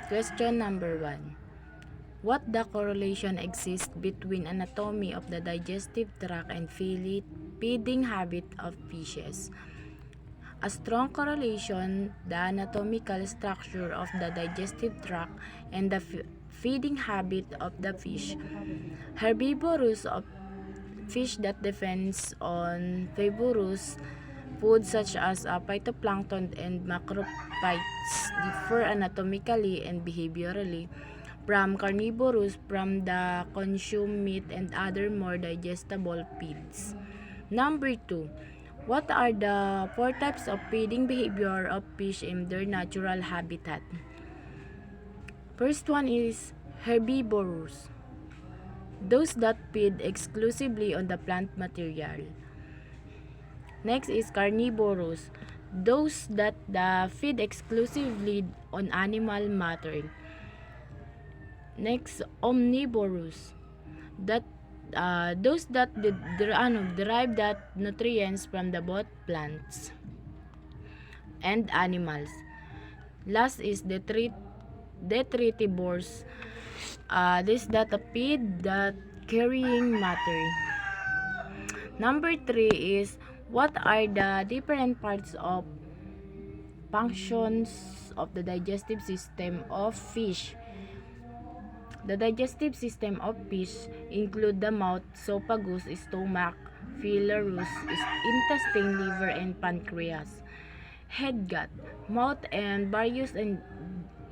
Question number 1. What the correlation exists between anatomy of the digestive tract and feeding habit of fishes? A strong correlation, the anatomical structure of the digestive tract and the feeding habit of the fish. Herbivorous of fish that depends on fibrous food such as phytoplankton and macrophytes differ anatomically and behaviorally from carnivorous from the consume meat and other more digestible feeds. Number 2. What are the 4 types of feeding behavior of fish in their natural habitat? First one is herbivorous. Those that feed exclusively on the plant material. Next is carnivorous. Those that feed exclusively on animal matter. Next, omnivorous. Those that derive that nutrients from the both plants and animals. Last is detritivores. This that feed that carrying matter. Number 3 is what are the different parts of functions of the digestive system of fish? The digestive system of fish include the mouth, esophagus, stomach, phylorus, intestine, liver, and pancreas. Head gut, mouth, and various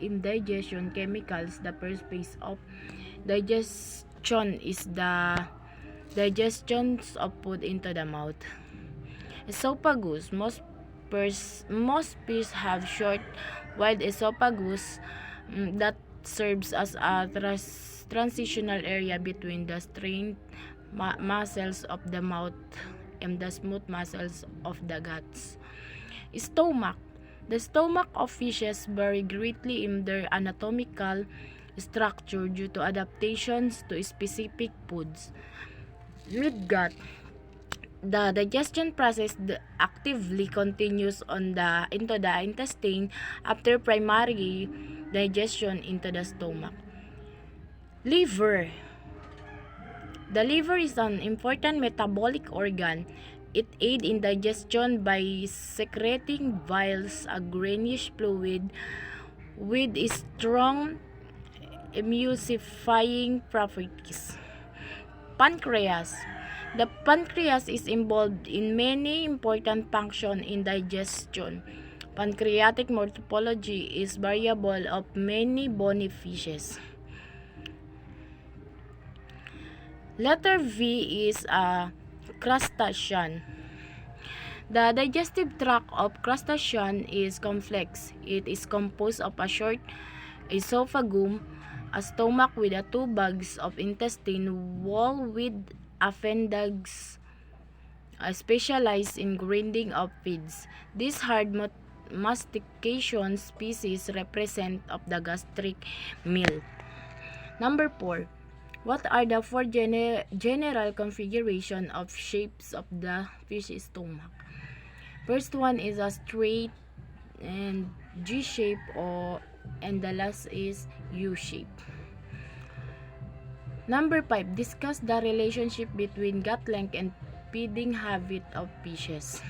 indigestion chemicals. The first phase of digestion is the digestion of food into the mouth. Esophagus, most fish have short, wide esophagus that serves as a transitional area between the strained muscles of the mouth and the smooth muscles of the guts. Stomach. The stomach of fishes vary greatly in their anatomical structure due to adaptations to specific foods. Midgut. The digestion process actively continues into the intestine after primary digestion into the stomach. Liver. The liver is an important metabolic organ. It aids in digestion by secreting bile, a greenish fluid with strong emulsifying properties. Pancreas. The pancreas is involved in many important functions in digestion. Pancreatic morphology is variable of many bony fishes. Letter V is a crustacean. The digestive tract of crustacean is complex. It is composed of a short esophagus, a stomach with 2 bags of intestine wall with appendix specialized in grinding of feeds. This hard mastication species represent of the gastric meal. Number 4. What are the 4 general configuration of shapes of the fish stomach? First one is a straight and G shape and the last is U shape. Number 5. Discuss the relationship between gut length and feeding habit of fishes.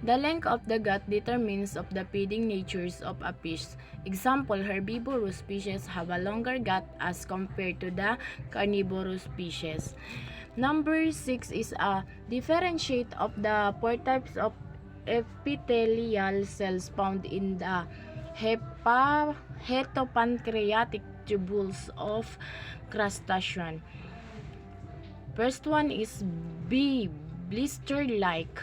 The length of the gut determines of the feeding natures of a fish. Example, herbivorous fishes have a longer gut as compared to the carnivorous fishes. Number 6 is a differentiate of the 4 types of epithelial cells found in the hepatopancreatic tubules of crustacean. First one is B, blister-like,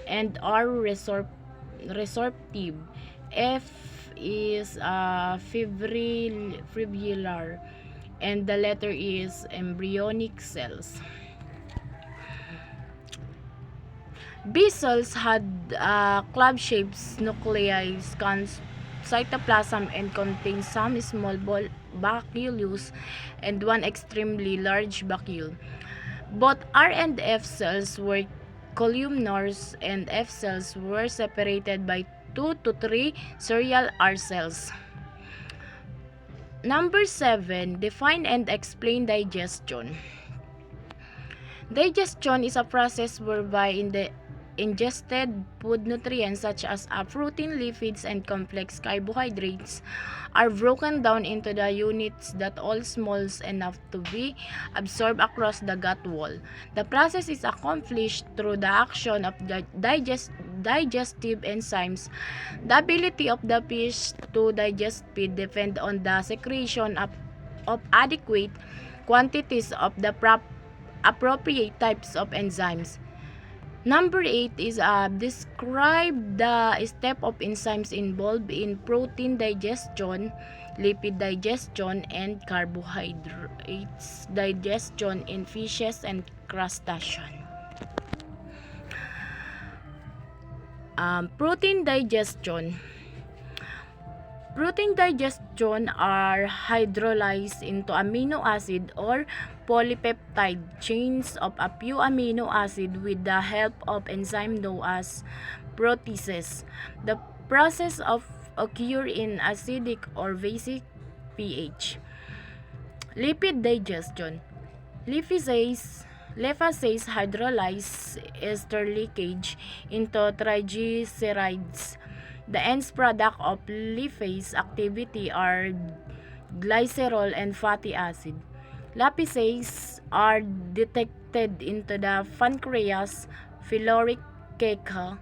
and R, resorptive. F is fibrillar, and the letter is embryonic cells. B cells had club-shaped nuclei, cytoplasm, and contain some small vacuoles and one extremely large vacuole. Both R and F cells were columnar, and F cells were separated by 2 to 3 serial R cells. Number 7, define and explain digestion. Digestion is a process whereby in the ingested food nutrients such as protein, lipids, and complex carbohydrates are broken down into the units that all small enough to be absorbed across the gut wall. The process is accomplished through the action of the digestive enzymes. The ability of the fish to digest feed depends on the secretion of adequate quantities of the appropriate types of enzymes. Number 8 is describe the step of enzymes involved in protein digestion, lipid digestion, and carbohydrates digestion in fishes and crustaceans. Protein digestion. Protein digestion are hydrolyzed into amino acid or polypeptide chains of a few amino acid with the help of enzyme known as proteases. The process of occur in acidic or basic pH. Lipid digestion. Liphases hydrolyze ester leakage into triglycerides. The end product of lipase activity are glycerol and fatty acid. Lapases are detected into the pancreas, pyloric caca,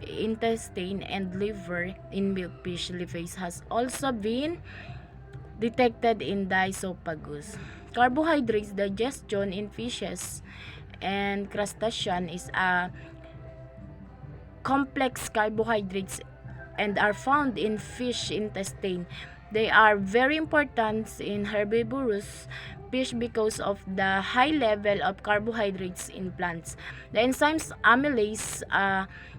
intestine, and liver in milkfish. Lipase has also been detected in the esophagus. Carbohydrates digestion in fishes and crustaceans is a complex carbohydrates and are found in fish intestine. They are very important in herbivorous fish because of the high level of carbohydrates in plants. The enzymes amylase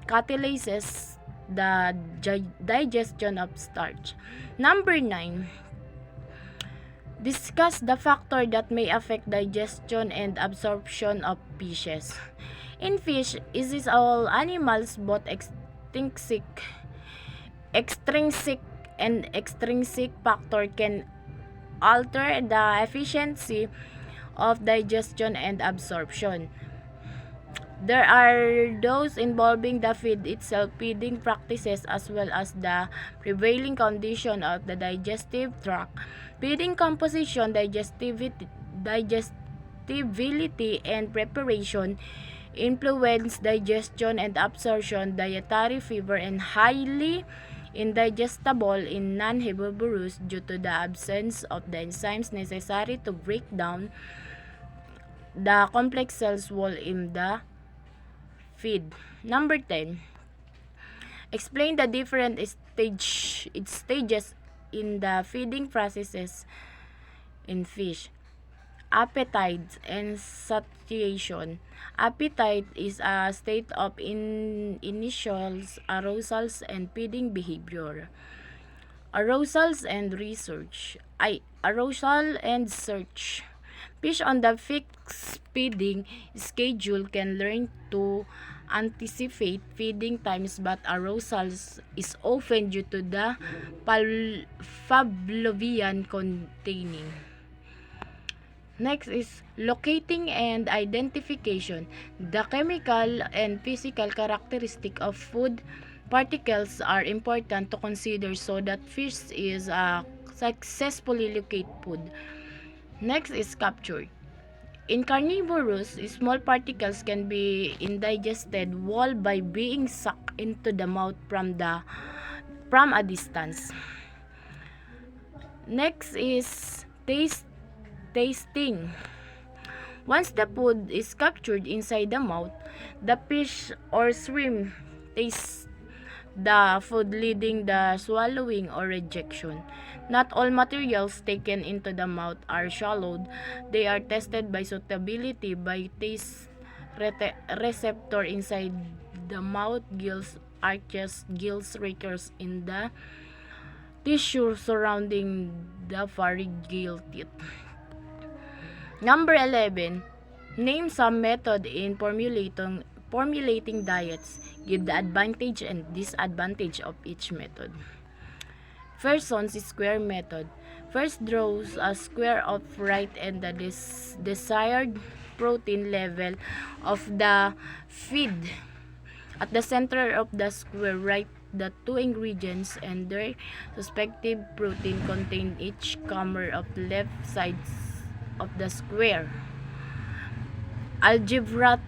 catalyzes the digestion of starch. Number 9. Discuss the factor that may affect digestion and absorption of fishes. In fish, it is all animals, both extrinsic and extrinsic factor can alter the efficiency of digestion and absorption. There are those involving the feed itself, feeding practices, as well as the prevailing condition of the digestive tract. Feeding composition, digestibility, and preparation influence digestion and absorption. Dietary fiber and highly indigestible in non-herbivorous due to the absence of the enzymes necessary to break down the complex cells wall in the feed. Number 10. Explain the different stages in the feeding processes in fish. Appetite and satiation. Appetite is a state of initial arousals and feeding behavior. Arousals and research. Arousal and search. Fish on the fixed feeding schedule can learn to anticipate feeding times, but arousals is often due to the Pavlovian containing. Next is locating and identification. The chemical and physical characteristic of food particles are important to consider so that fish is successfully locate food. Next is capture. In carnivorous, small particles can be indigested whole by being sucked into the mouth from a distance. Next is tasting. Once the food is captured inside the mouth, the fish or shrimp tastes the food, leading the swallowing or rejection. Not all materials taken into the mouth are swallowed. They are tested by suitability by taste receptor inside the mouth, gills, arches, gills, rakers in the tissue surrounding the pharyngeal teeth. Number 11. Name some method in formulating diets. Give the advantage and disadvantage of each method. Ferson's square method. First, draws a square of right and the desired protein level of the feed. At the center of the square, write the two ingredients and their respective protein contained each corner of left sides of the square. Algebraic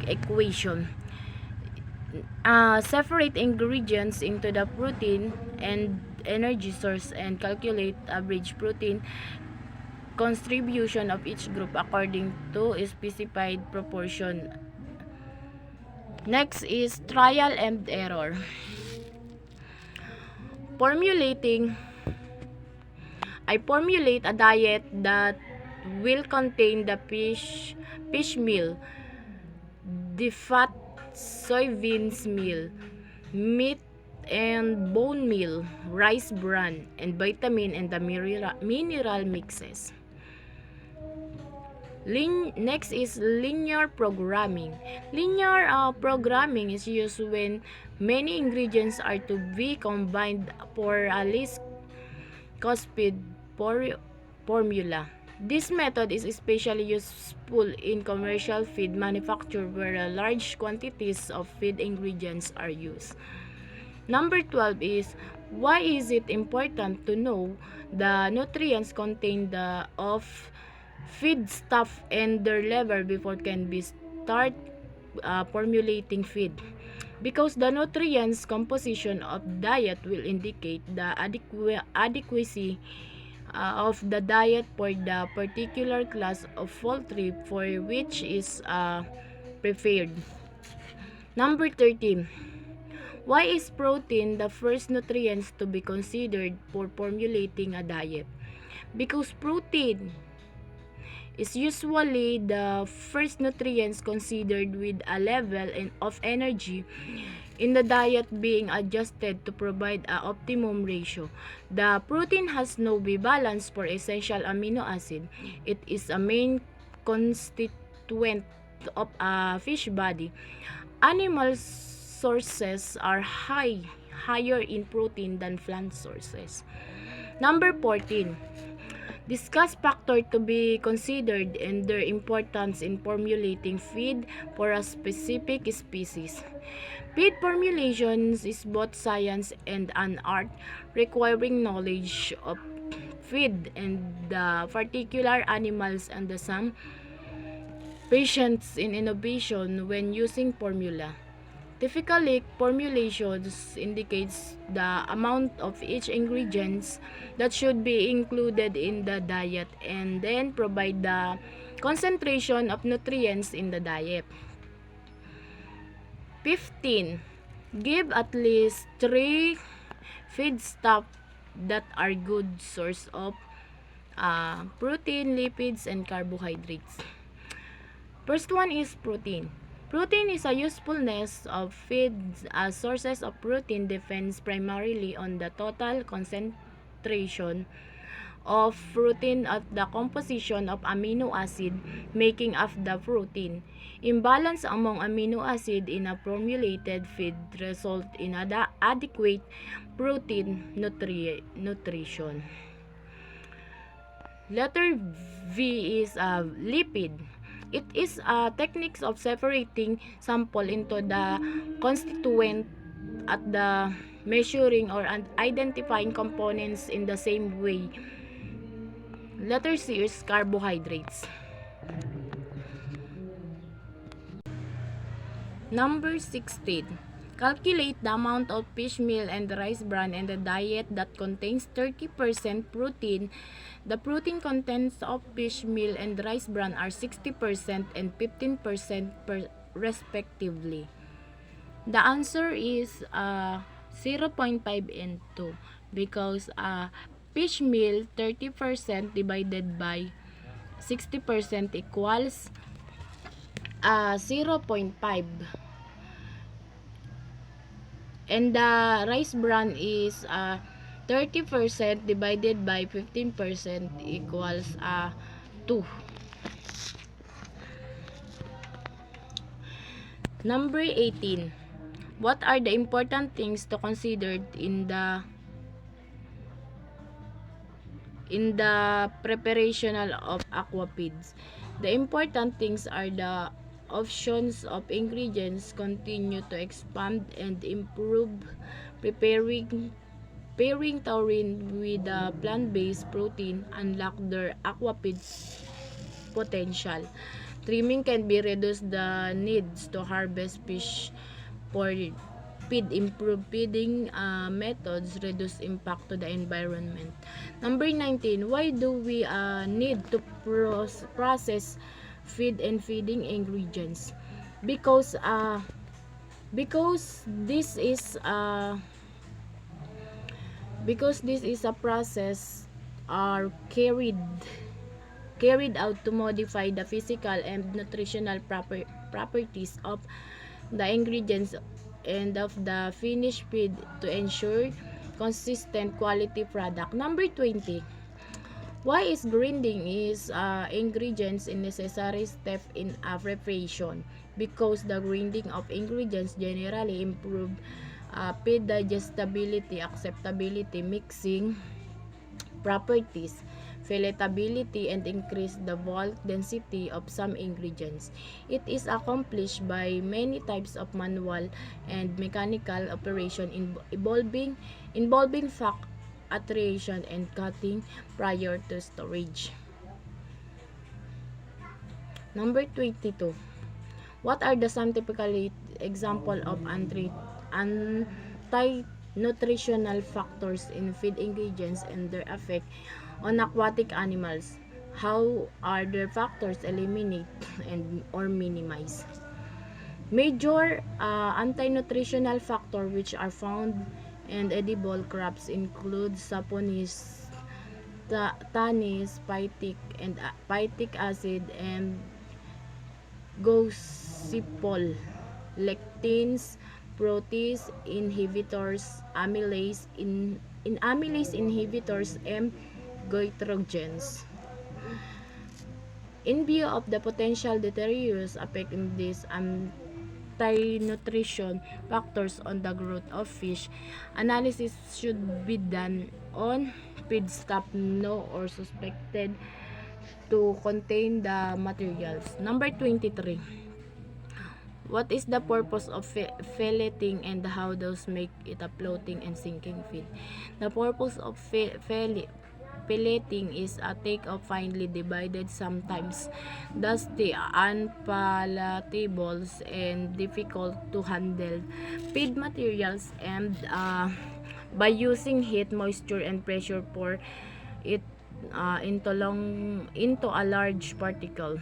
equation. Separate ingredients into the protein and energy source and calculate average protein contribution of each group according to a specified proportion. Next is trial and error. I formulate a diet that will contain the fish meal, the fat soybeans meal, meat and bone meal, rice bran, and vitamin and the mineral mixes. Next is linear programming. Linear programming is used when many ingredients are to be combined for a least cost formula. This method is especially useful in commercial feed manufacture where large quantities of feed ingredients are used. Number 12 is, why is it important to know the nutrients contained of feed stuff and their level before can be start formulating feed? Because the nutrients composition of diet will indicate the adequacy of the diet for the particular class of poultry for which is prepared. Number 13. Why is protein the first nutrients to be considered for formulating a diet? Because protein is usually the first nutrients considered with a level of energy in the diet being adjusted to provide an optimum ratio. The protein has no balance for essential amino acid. It is a main constituent of a fish body. Animal sources are higher in protein than plant sources. Number 14. Discuss factors to be considered and their importance in formulating feed for a specific species. Feed formulations is both science and an art, requiring knowledge of feed and the particular animals and some patience in innovation when using formula. Typically, formulations indicates the amount of each ingredients that should be included in the diet and then provide the concentration of nutrients in the diet. 15. Give at least 3 feedstuff that are good source of protein, lipids, and carbohydrates. First one is protein. Protein is a usefulness of feeds as sources of protein depends primarily on the total concentration of protein at the composition of amino acid making up the protein. Imbalance among amino acid in a formulated feed result in adequate protein nutrition. Letter V is a lipid. It is a technique of separating sample into the constituent at the measuring or identifying components in the same way. Letter C is carbohydrates. Number 16. Calculate the amount of fish meal and rice bran in the diet that contains 30% protein. The protein contents of fish meal and rice bran are 60% and 15% respectively. The answer is 0.5 and 2 because fish meal 30% divided by 60% equals 0.5. And the rice bran is 30% divided by 15% equals 2. Number 18. What are the important things to consider in the preparation of aqua feeds? The important things are the options of ingredients continue to expand and improve. Preparing taurine with a plant-based protein unlock their aqua feeds potential. Trimming can be reduce the needs to harvest fish for feed. Improve feeding methods reduce impact to the environment. Number 19, why do we need to process feed and feeding ingredients? Because because this is a process are carried out to modify the physical and nutritional properties of the ingredients and of the finished feed to ensure consistent quality product. Number 20. Why is grinding is ingredients a necessary step in a preparation? Because the grinding of ingredients generally improve feed digestibility, acceptability, mixing properties, palatability, and increase the bulk density of some ingredients. It is accomplished by many types of manual and mechanical operation involving alteration and cutting prior to storage. Number 22. What are the scientific example of anti-nutritional factors in feed ingredients and their effect on aquatic animals? How are their factors eliminated and or minimized? Major anti-nutritional factors which are found in edible crops include saponis, tannins, phytic acid, and gossypol, lectins, protease inhibitors, amylase inhibitors, and goitrogens. In view of the potential deleterious effect in these anti-nutrition factors on the growth of fish, analysis should be done on feedstuff known or suspected to contain the materials. Number 23. What is the purpose of filleting and how those make it a floating and sinking feed? The purpose of filleting is a take of finely divided, sometimes dusty, unpalatable, and difficult to handle feed materials, and by using heat, moisture, and pressure pour it into a large particle.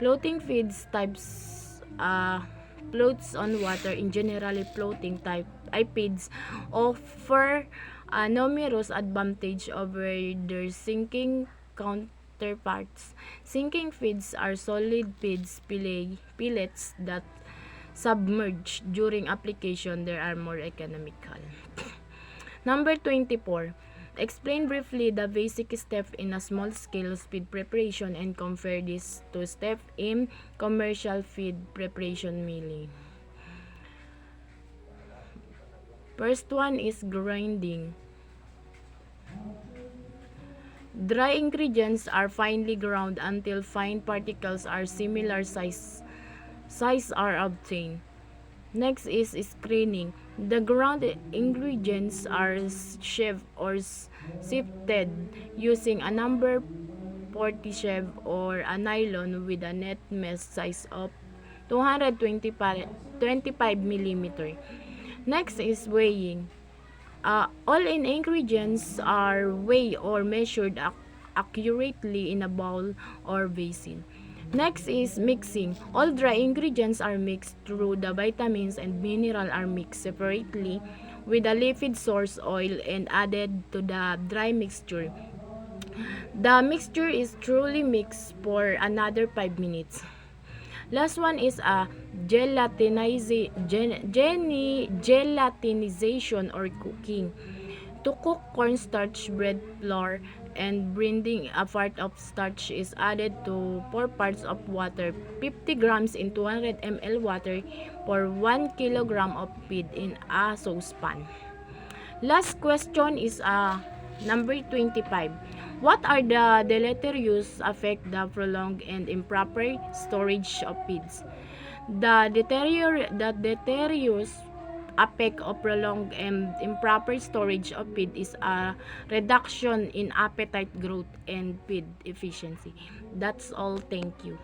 Floating feeds types floats on water. In generally, floating type feeds offer numerous advantage over their sinking counterparts. Sinking feeds are solid feeds pellets that submerge during application. They are more economical. Number 24. Explain briefly the basic step in a small-scale feed preparation and compare this to step in commercial feed preparation milling. First one is grinding. Dry ingredients are finely ground until fine particles are similar size are obtained. Next is screening. The ground ingredients are shaved or sifted using a number 40 sieve or a nylon with a net mesh size of 225 mm. Next is weighing. All ingredients are weighed or measured accurately in a bowl or basin. Next is mixing. All dry ingredients are mixed through the vitamins and mineral are mixed separately with a liquid source oil and added to the dry mixture. The mixture is truly mixed for another 5 minutes. Last one is a gelatinization or cooking. To cook cornstarch, bread, flour, and blending. A part of starch is added to 4 parts of water. 50 grams in 200 ml water for 1 kilogram of feed in a saucepan. Last question is number 25. What are the deleterious affect the prolonged and improper storage of feeds? The deleterious effect of prolonged and improper storage of feed is a reduction in appetite growth and feed efficiency. That's all. Thank you.